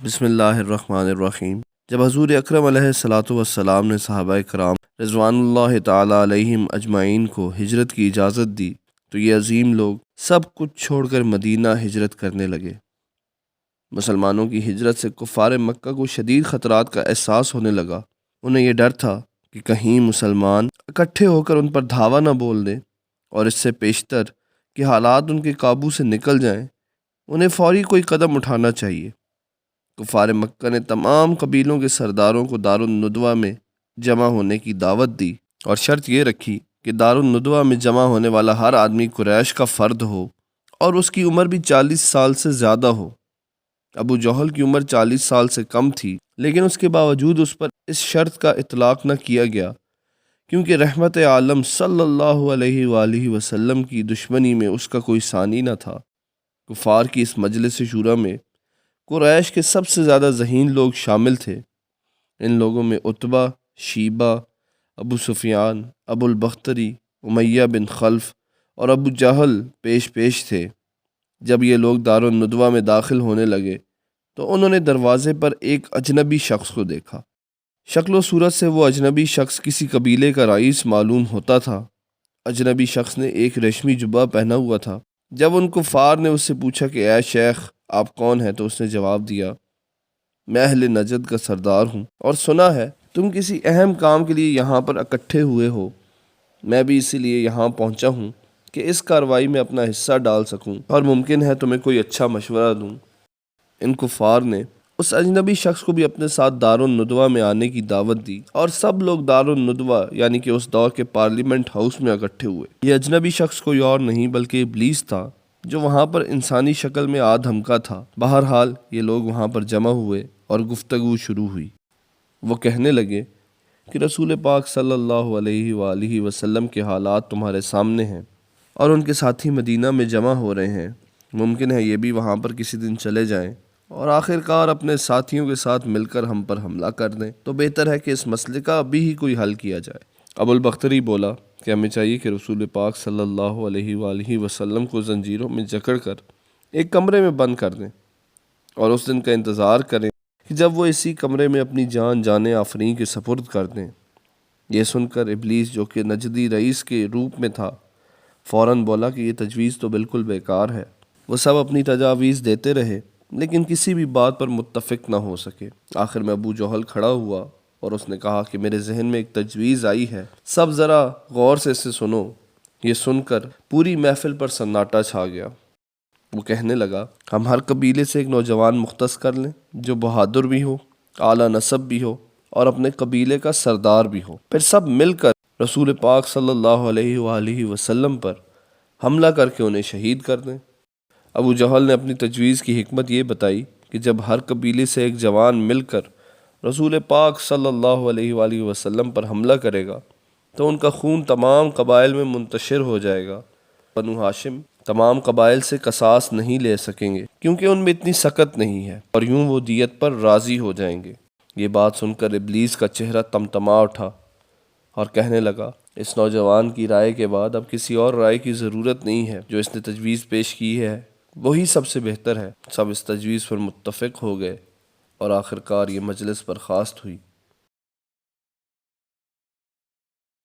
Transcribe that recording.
بسم اللہ الرحمن الرحیم۔ جب حضور اکرم علیہ الصلاۃ والسلام نے صحابہ کرام رضوان اللہ تعالیٰ علیہم اجمعین کو ہجرت کی اجازت دی تو یہ عظیم لوگ سب کچھ چھوڑ کر مدینہ ہجرت کرنے لگے۔ مسلمانوں کی ہجرت سے کفار مکہ کو شدید خطرات کا احساس ہونے لگا۔ انہیں یہ ڈر تھا کہ کہیں مسلمان اکٹھے ہو کر ان پر دھاوا نہ بول دیں، اور اس سے پیشتر کہ حالات ان کے قابو سے نکل جائیں انہیں فوری کوئی قدم اٹھانا چاہیے۔ کفار مکہ نے تمام قبیلوں کے سرداروں کو دارالندوہ میں جمع ہونے کی دعوت دی اور شرط یہ رکھی کہ دارالندوہ میں جمع ہونے والا ہر آدمی قریش کا فرد ہو اور اس کی عمر بھی 40 سال سے زیادہ ہو۔ ابو جہل کی عمر 40 سال سے کم تھی، لیکن اس کے باوجود اس پر اس شرط کا اطلاق نہ کیا گیا، کیونکہ رحمت عالم صلی اللہ علیہ وآلہ وسلم کی دشمنی میں اس کا کوئی ثانی نہ تھا۔ کفار کی اس مجلس شورا میں قریش کے سب سے زیادہ ذہین لوگ شامل تھے۔ ان لوگوں میں عتبہ، شیبہ، ابو سفیان، ابو البختری، امیہ بن خلف اور ابو جہل پیش تھے۔ جب یہ لوگ دارالندوہ میں داخل ہونے لگے تو انہوں نے دروازے پر ایک اجنبی شخص کو دیکھا۔ شکل و صورت سے وہ اجنبی شخص کسی قبیلے کا رئیس معلوم ہوتا تھا۔ اجنبی شخص نے ایک ریشمی جبہ پہنا ہوا تھا۔ جب ان کفار نے اس سے پوچھا کہ اے شیخ آپ کون ہیں تو اس نے جواب دیا، میں اہل نجد کا سردار ہوں اور سنا ہے تم کسی اہم کام کے لیے یہاں پر اکٹھے ہوئے ہو۔ میں بھی اسی لیے یہاں پہنچا ہوں کہ اس کارروائی میں اپنا حصہ ڈال سکوں اور ممکن ہے تمہیں کوئی اچھا مشورہ دوں۔ ان کفار نے اس اجنبی شخص کو بھی اپنے ساتھ دارالندوہ میں آنے کی دعوت دی اور سب لوگ دارالندوہ یعنی کہ اس دور کے پارلیمنٹ ہاؤس میں اکٹھے ہوئے۔ یہ اجنبی شخص کوئی اور نہیں بلکہ ابلیس تھا، جو وہاں پر انسانی شکل میں آ دھمکا تھا۔ بہرحال یہ لوگ وہاں پر جمع ہوئے اور گفتگو شروع ہوئی۔ وہ کہنے لگے کہ رسول پاک صلی اللہ علیہ وآلہ وسلم کے حالات تمہارے سامنے ہیں اور ان کے ساتھی مدینہ میں جمع ہو رہے ہیں۔ ممکن ہے یہ بھی وہاں پر کسی دن چلے جائیں اور آخر کار اپنے ساتھیوں کے ساتھ مل کر ہم پر حملہ کر دیں، تو بہتر ہے کہ اس مسئلے کا ابھی ہی کوئی حل کیا جائے۔ ابو البختری بولا کہ ہمیں چاہیے کہ رسول پاک صلی اللہ علیہ وآلہ وسلم کو زنجیروں میں جکڑ کر ایک کمرے میں بند کر دیں اور اس دن کا انتظار کریں کہ جب وہ اسی کمرے میں اپنی جان آفرین کے سپرد کر دیں۔ یہ سن کر ابلیس، جو کہ نجدی رئیس کے روپ میں تھا، فوراً بولا کہ یہ تجویز تو بالکل بیکار ہے۔ وہ سب اپنی تجاویز دیتے رہے لیکن کسی بھی بات پر متفق نہ ہو سکے۔ آخر میں ابو جہل کھڑا ہوا اور اس نے کہا کہ میرے ذہن میں ایک تجویز آئی ہے، سب ذرا غور سے اسے سنو۔ یہ سن کر پوری محفل پر سناٹا چھا گیا۔ وہ کہنے لگا، ہم ہر قبیلے سے ایک نوجوان مختص کر لیں جو بہادر بھی ہو، اعلیٰ نسب بھی ہو اور اپنے قبیلے کا سردار بھی ہو، پھر سب مل کر رسول پاک صلی اللہ علیہ وآلہ وسلم پر حملہ کر کے انہیں شہید کر دیں۔ ابو جہل نے اپنی تجویز کی حکمت یہ بتائی کہ جب ہر قبیلے سے ایک جوان مل کر رسول پاک صلی اللہ علیہ وآلہ وسلم پر حملہ کرے گا تو ان کا خون تمام قبائل میں منتشر ہو جائے گا۔ بنو ہاشم تمام قبائل سے قصاص نہیں لے سکیں گے کیونکہ ان میں اتنی سخت نہیں ہے، اور یوں وہ دیت پر راضی ہو جائیں گے۔ یہ بات سن کر ابلیس کا چہرہ تمتما اٹھا اور کہنے لگا، اس نوجوان کی رائے کے بعد اب کسی اور رائے کی ضرورت نہیں ہے۔ جو اس نے تجویز پیش کی ہے وہی سب سے بہتر ہے۔ سب اس تجویز پر متفق ہو گئے اور آخر کار یہ مجلس برخاست ہوئی۔